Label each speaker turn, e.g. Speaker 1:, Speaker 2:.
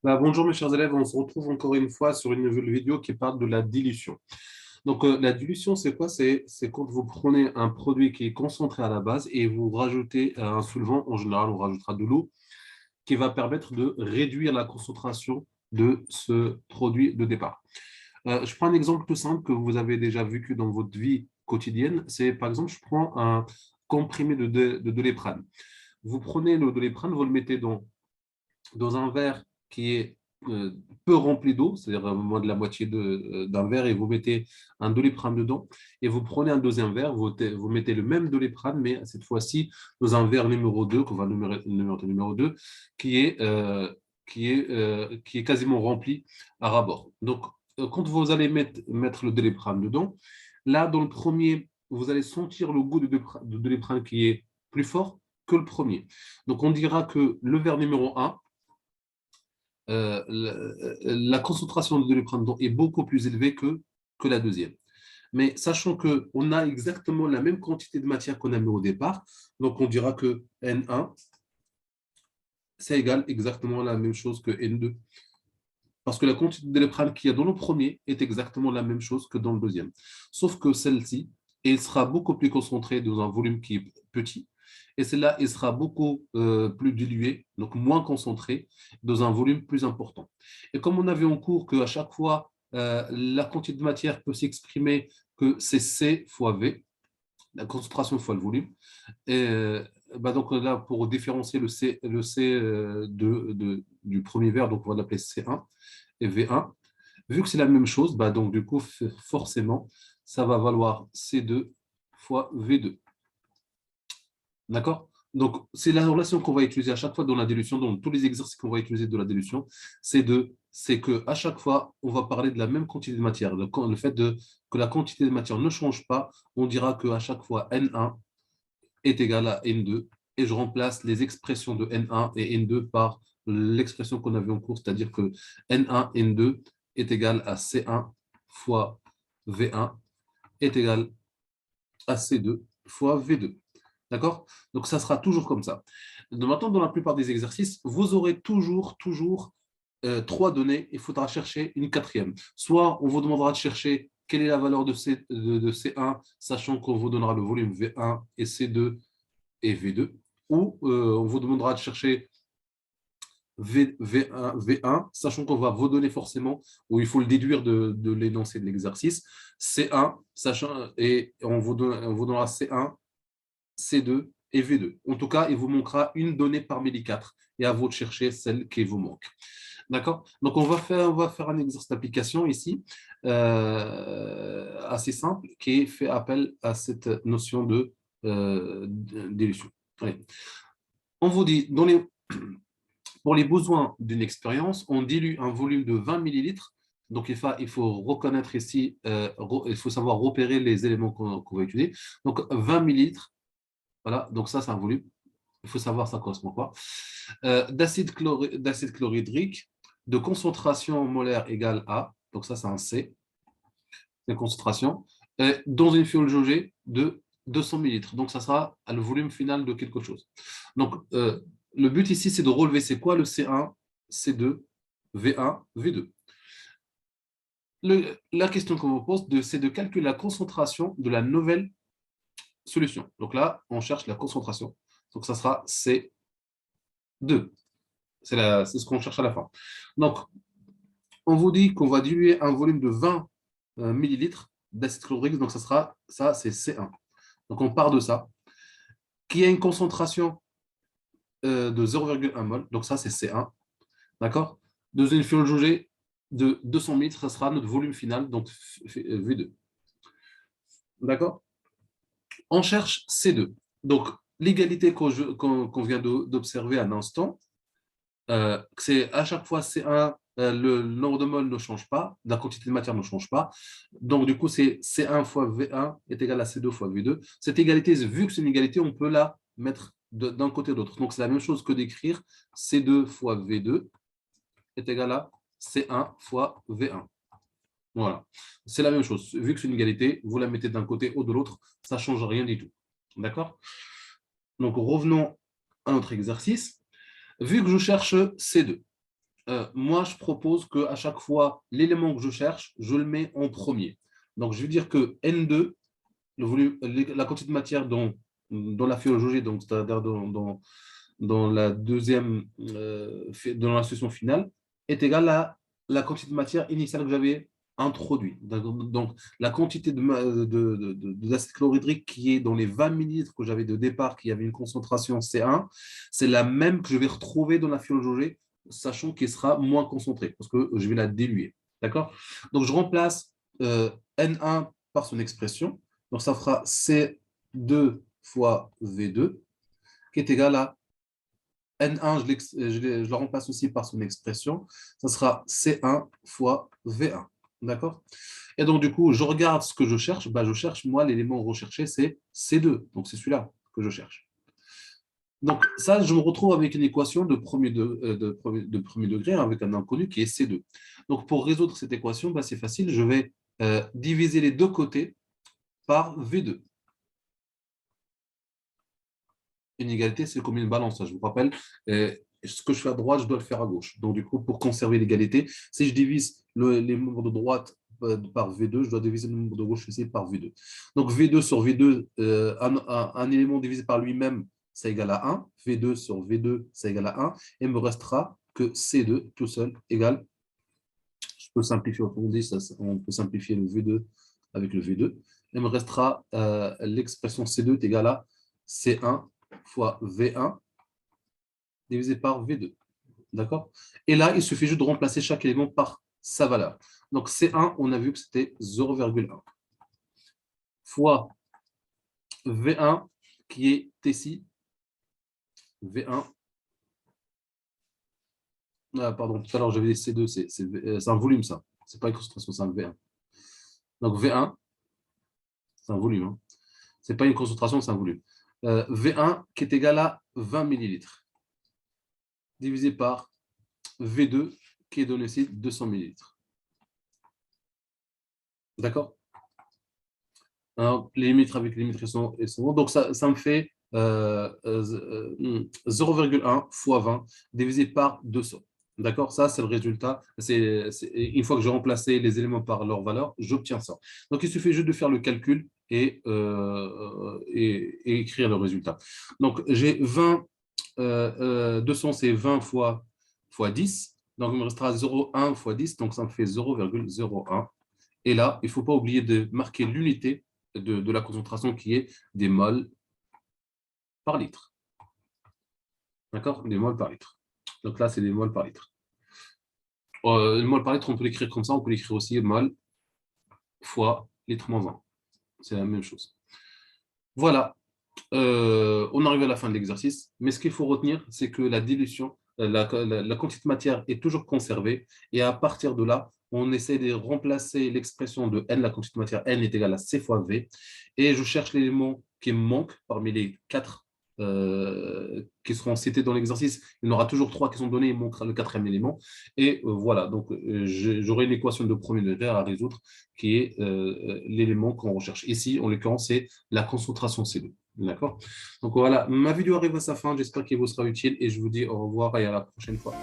Speaker 1: Bonjour mes chers élèves, on se retrouve encore une fois sur une nouvelle vidéo qui parle de la dilution. La dilution, c'est quoi? C'est quand vous prenez un produit qui est concentré à la base et vous rajoutez un solvant, en général on rajoutera de l'eau, qui va permettre de réduire la concentration de ce produit de départ. Je prends un exemple tout simple que vous avez déjà vécu dans votre vie quotidienne. C'est par exemple, je prends un comprimé de Doliprane. Vous prenez le Doliprane, vous le mettez dans un verre qui est euh, peu rempli d'eau, c'est-à-dire moins de la moitié d'un verre, et vous mettez un Doliprane dedans, et vous prenez un deuxième verre, vous mettez le même Doliprane, mais cette fois-ci dans un verre numéro 2, qu'on va numéro 2, qui est, qui est quasiment rempli à ras-bord. Quand vous allez mettre le Doliprane dedans, là, dans le premier, vous allez sentir le goût de Doliprane qui est plus fort que le premier. Donc, on dira que le verre numéro 1, la concentration de Doliprane est beaucoup plus élevée que la deuxième. Mais sachant qu'on a exactement la même quantité de matière qu'on a mis au départ, donc on dira que N1, c'est égal exactement la même chose que N2. Parce que la quantité de Doliprane qu'il y a dans le premier est exactement la même chose que dans le deuxième. Sauf que celle-ci, elle sera beaucoup plus concentrée dans un volume qui est petit. Et celle-là, elle sera beaucoup plus diluée, donc moins concentrée, dans un volume plus important. Et comme on a vu en cours qu'à chaque fois, la quantité de matière peut s'exprimer que c'est C fois V, la concentration fois le volume. Et, donc là, pour différencier le C du premier verre, donc on va l'appeler C1 et V1. Vu que c'est la même chose, donc du coup, forcément, ça va valoir C2 fois V2. D'accord? Donc, c'est la relation qu'on va utiliser à chaque fois dans la dilution, dans tous les exercices qu'on va utiliser de la dilution, c'est qu'à chaque fois, on va parler de la même quantité de matière. Le fait que la quantité de matière ne change pas, on dira qu'à chaque fois, N1 est égal à N2, et je remplace les expressions de N1 et N2 par l'expression qu'on avait en cours, c'est-à-dire que N1, N2 est égal à C1 fois V1 est égal à C2 fois V2. D'accord? Donc, ça sera toujours comme ça. Maintenant, dans la plupart des exercices, vous aurez toujours trois données. Il faudra chercher une quatrième. Soit on vous demandera de chercher quelle est la valeur de C1, sachant qu'on vous donnera le volume V1 et C2 et V2, ou on vous demandera de chercher V1, sachant qu'on va vous donner forcément, ou il faut le déduire de l'énoncé de l'exercice, C1, sachant, et on vous donnera C1, C2 et V2. En tout cas, il vous manquera une donnée parmi les quatre, et à vous de chercher celle qui vous manque. D'accord? Donc, on va faire un exercice d'application ici, assez simple, qui fait appel à cette notion d'élution. On vous dit, pour les besoins d'une expérience, on dilue un volume de 20 millilitres. Donc, il faut reconnaître ici, il faut savoir repérer les éléments qu'on va utiliser. Donc, 20 millilitres, voilà, donc ça, c'est un volume. Il faut savoir ça correspond à quoi. D'acide chlorhydrique de concentration molaire égale A, donc ça, c'est un C, la concentration, dans une fiole jaugée de 200 millilitres. Donc, ça sera le volume final de quelque chose. Donc, le but ici, c'est de relever c'est quoi le C1, C2, V1, V2. La question qu'on vous pose, c'est de calculer la concentration de la nouvelle solution. Donc là, on cherche la concentration. Donc, ça sera C2. C'est ce qu'on cherche à la fin. Donc, on vous dit qu'on va diluer un volume de 20 millilitres d'acide chlorhydrique. Donc, ça, c'est C1. Donc, on part de ça. Qui a une concentration de 0,1 mol. Donc, ça, c'est C1. D'accord? Dans une fiole jaugée de 200 litres, ça sera notre volume final, donc V2. D'accord? On cherche C2. Donc, l'égalité qu'on vient d'observer à l'instant, c'est à chaque fois C1, le nombre de moles ne change pas, la quantité de matière ne change pas. Donc, du coup, c'est C1 fois V1 est égal à C2 fois V2. Cette égalité, vu que c'est une égalité, on peut la mettre d'un côté ou de l'autre. Donc, c'est la même chose que d'écrire C2 fois V2 est égal à C1 fois V1. Voilà. C'est la même chose. Vu que c'est une égalité, vous la mettez d'un côté ou de l'autre, ça ne change rien du tout. D'accord? Donc, revenons à notre exercice. Vu que je cherche C2, moi, je propose qu'à chaque fois, l'élément que je cherche, je le mets en premier. Donc, je veux dire que N2, la quantité de matière dans la phylogénie, donc c'est-à-dire dans la deuxième, dans la solution finale, est égale à la quantité de matière initiale que j'avais introduite. Donc, la quantité d'acide chlorhydrique qui est dans les 20 millilitres que j'avais de départ, qui avait une concentration C1, c'est la même que je vais retrouver dans la phylogénie, sachant qu'elle sera moins concentrée, parce que je vais la diluer. D'accord? Donc, je remplace N1 par son expression. Donc, ça fera C2 fois V2, qui est égal à N1, je le remplace aussi par son expression. Ça sera C1 fois V1. D'accord? Et donc, du coup, je regarde ce que je cherche. Bah, je cherche, moi, l'élément recherché, c'est C2. Donc, c'est celui-là que je cherche. Donc, ça, je me retrouve avec une équation de premier degré avec un inconnu qui est C2. Donc, pour résoudre cette équation, bah, c'est facile. Je vais diviser les deux côtés par V2. Une égalité, c'est comme une balance. Je vous rappelle, ce que je fais à droite, je dois le faire à gauche. Donc, du coup, pour conserver l'égalité, si je divise les nombres de droite par V2, je dois diviser le nombre de gauche aussi par V2. Donc, V2 sur V2, un élément divisé par lui-même, ça égale à 1. V2 sur V2, ça égale à 1. Et il me restera que C2 tout seul égale, je peux simplifier, on dit, on peut simplifier le V2 avec le V2. Il me restera l'expression C2 est égale à C1 fois V1 divisé par V2. D'accord? Et là, il suffit juste de remplacer chaque élément par sa valeur. Donc, C1, on a vu que c'était 0,1 fois V1 qui est ici. V1. Ah, pardon, tout à l'heure, j'avais dit C2, c'est un volume, ça. Ce n'est pas une concentration, c'est un V1. Donc, V1, c'est un volume. Hein. Ce n'est pas une concentration, c'est un volume. V1 qui est égal à 20 millilitres divisé par V2 qui est donné ici 200 millilitres. D'accord? Les limites avec les limites sont bons. Donc, ça me fait 0,1 fois 20 divisé par 200. D'accord? Ça, c'est le résultat. Une fois que j'ai remplacé les éléments par leur valeur, j'obtiens ça. Donc, il suffit juste de faire le calcul et écrire le résultat. Donc, j'ai 20, 200, c'est 20 fois 10. Donc, il me restera 0,1 fois 10. Donc, ça me fait 0,01. Et là, il ne faut pas oublier de marquer l'unité de la concentration qui est des moles par litre. D'accord? Des moles par litre. Donc là, c'est des moles par litre. Le mol par litre, on peut l'écrire comme ça. On peut l'écrire aussi mol fois litre moins 1. C'est la même chose. Voilà. On arrive à la fin de l'exercice. Mais ce qu'il faut retenir, c'est que la dilution, la quantité de matière est toujours conservée. Et à partir de là, on essaie de remplacer l'expression de N, la quantité de matière N est égale à C fois V. Et je cherche l'élément qui me manque parmi les 4 qui seront cités dans l'exercice. Il y en aura toujours 3 qui sont donnés, il manquera le 4e élément. Et voilà, donc j'aurai une équation de premier degré à résoudre qui est l'élément qu'on recherche. Ici, en l'occurrence, c'est la concentration C2. D'accord? Donc voilà, ma vidéo arrive à sa fin. J'espère qu'elle vous sera utile et je vous dis au revoir et à la prochaine fois.